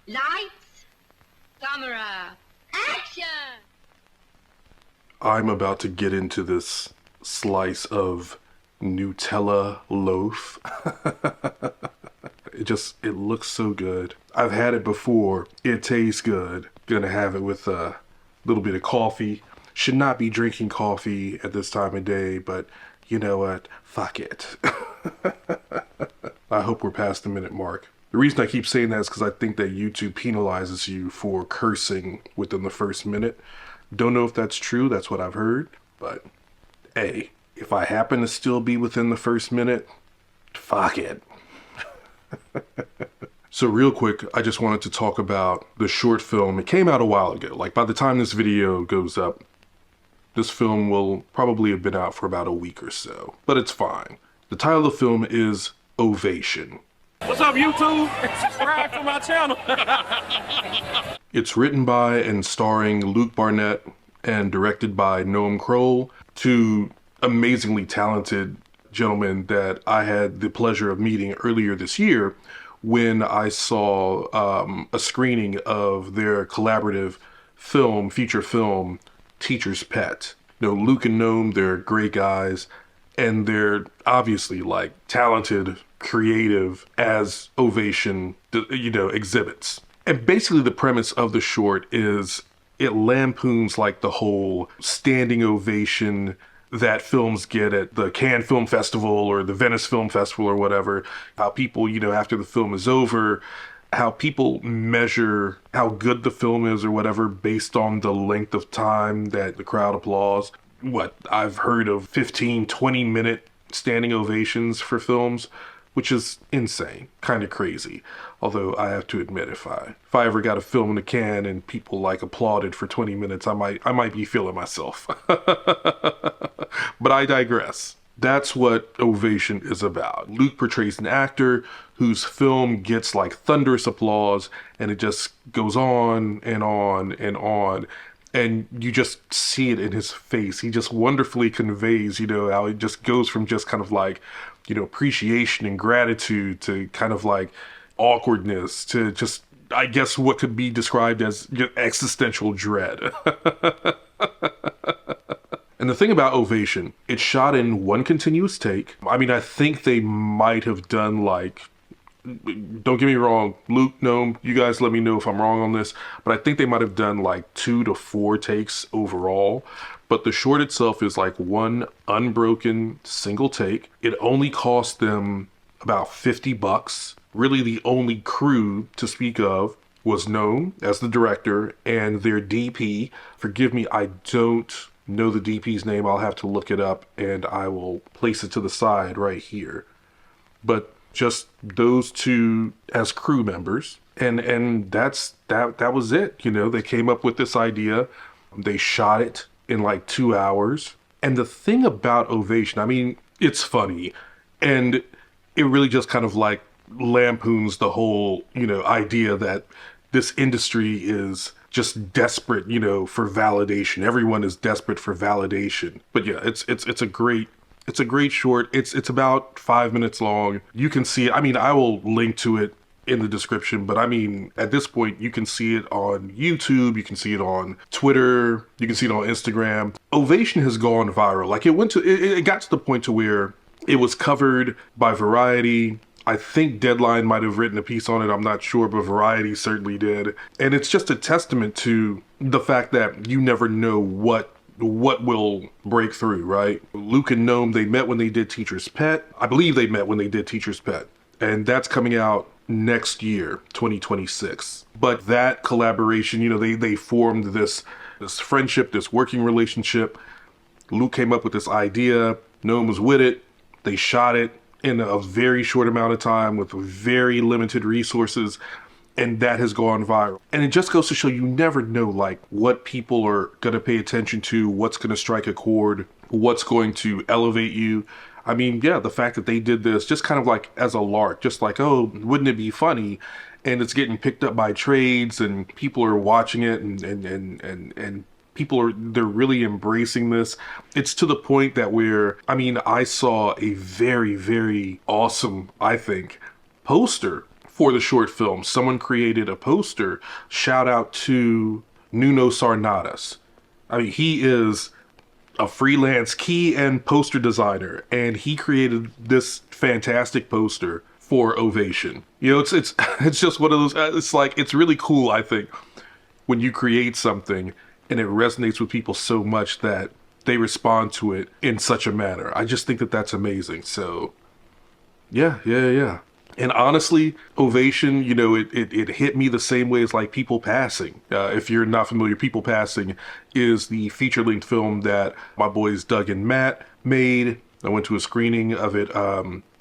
Lights, camera, action! I'm about to get into this slice of Nutella loaf. It looks so good. I've had it before. It tastes good. Gonna have it with a little bit of coffee. Should not be drinking coffee at this time of day, but you know what? Fuck it. I hope we're past the minute mark. The reason I keep saying that is because I think that YouTube penalizes you for cursing within the first minute. Don't know if that's true, that's what I've heard, but hey, if I happen to still be within the first minute, fuck it. So real quick, I just wanted to talk about the short film. It came out a while ago. Like by the time this video goes up, this film will probably have been out for about a week or so, but it's fine. The title of the film is OVATION. What's up, YouTube? Subscribe to my channel. It's written by and starring Luke Barnett and directed by Noam Kroll, two amazingly talented gentlemen that I had the pleasure of meeting earlier this year when I saw a screening of their collaborative film, feature film, Teacher's Pet. You know, Luke and Noam, they're great guys, and they're obviously like talented, creative as OVATION, you know, exhibits. And basically the premise of the short is it lampoons like the whole standing ovation that films get at the Cannes Film Festival or the Venice Film Festival or whatever. How people, you know, after the film is over, how people measure how good the film is or whatever based on the length of time that the crowd applauds. What, I've heard of 15, 20-minute standing ovations for films, which is insane, kind of crazy. Although I have to admit, if I ever got a film in a can and people like applauded for 20 minutes, I might be feeling myself. But I digress. That's what OVATION is about. Luke portrays an actor whose film gets like thunderous applause, and it just goes on and on and on. And you just see it in his face. He just wonderfully conveys, you know, how it just goes from just kind of like, you know, appreciation and gratitude to kind of like awkwardness to just, I guess, what could be described as existential dread. And the thing about OVATION, it's shot in one continuous take. I mean, I think they might have done like, don't get me wrong, Luke, Noam, you guys let me know if I'm wrong on this, but I think they might have done like 2 to 4 takes overall. But the short itself is like one unbroken single take. It only cost them about $50. Really the only crew to speak of was Noam as the director and their DP. Forgive me, I don't know the DP's name. I'll have to look it up and I will place it to the side right here. But just those two as crew members, and that was it. You know, they came up with this idea, they shot it in like 2 hours. And the thing about OVATION, I mean, it's funny, and it really just kind of like lampoons the whole, you know, idea that this industry is just desperate, you know, for validation. Everyone is desperate for validation. But yeah, it's a great short. It's about 5 minutes long. You can see it. I mean, I will link to it in the description, but I mean, at this point, you can see it on YouTube, you can see it on Twitter, you can see it on Instagram. OVATION has gone viral. Like it got to the point to where it was covered by Variety. I think Deadline might have written a piece on it, I'm not sure, but Variety certainly did. And it's just a testament to the fact that you never know what will break through, right? Luke and Noam, they met when they did Teacher's Pet. I believe they met when they did Teacher's Pet. And that's coming out next year, 2026. But that collaboration, you know, they formed this friendship, this working relationship. Luke came up with this idea. Noam was with it. They shot it in a very short amount of time with very limited resources. And that has gone viral. And it just goes to show you never know like what people are going to pay attention to, what's going to strike a chord, what's going to elevate you. I mean, yeah, the fact that they did this just kind of like as a lark, just like, oh, wouldn't it be funny? And it's getting picked up by trades and people are watching it and people they're really embracing this. It's to the point that I saw a very, very awesome, I think, poster for the short film. Someone created a poster. Shout out to Nuno Sarnadas. I mean, he is a freelance key and poster designer, and he created this fantastic poster for Ovation. You know, it's it's just one of those, it's like, it's really cool, I think, when you create something and it resonates with people so much that they respond to it in such a manner. I just think that that's amazing. So yeah. And honestly, Ovation, you know, it hit me the same way as like People Passing. If you're not familiar, People Passing is the feature-length film that my boys Doug and Matt made. I went to a screening of it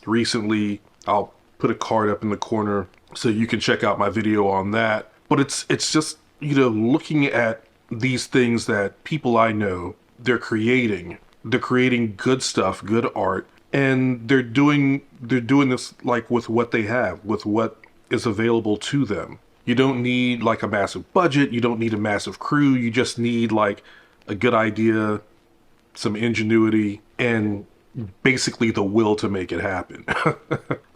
recently. I'll put a card up in the corner so you can check out my video on that. But it's just, you know, looking at these things that people I know, they're creating good stuff, good art, and they're doing this like with what they have, with what is available to them. You don't need like a massive budget, you don't need a massive crew, you just need like a good idea, some ingenuity, and basically the will to make it happen.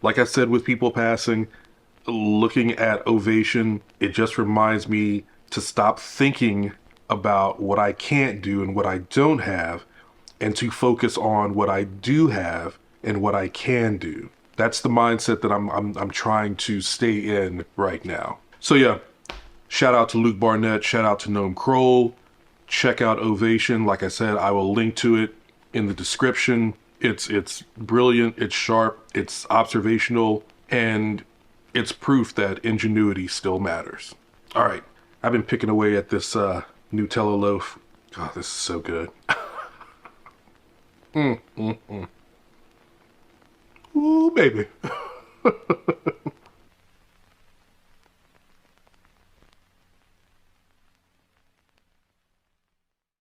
Like I said with People Passing, looking at Ovation, it just reminds me to stop thinking about what I can't do and what I don't have, and to focus on what I do have and what I can do. That's the mindset that I'm trying to stay in right now. So yeah, shout out to Luke Barnett, shout out to Noam Kroll. Check out Ovation. Like I said, I will link to it in the description. It's brilliant, it's sharp, it's observational, and it's proof that ingenuity still matters. All right, I've been picking away at this Nutella loaf. God, this is so good. Ooh, baby.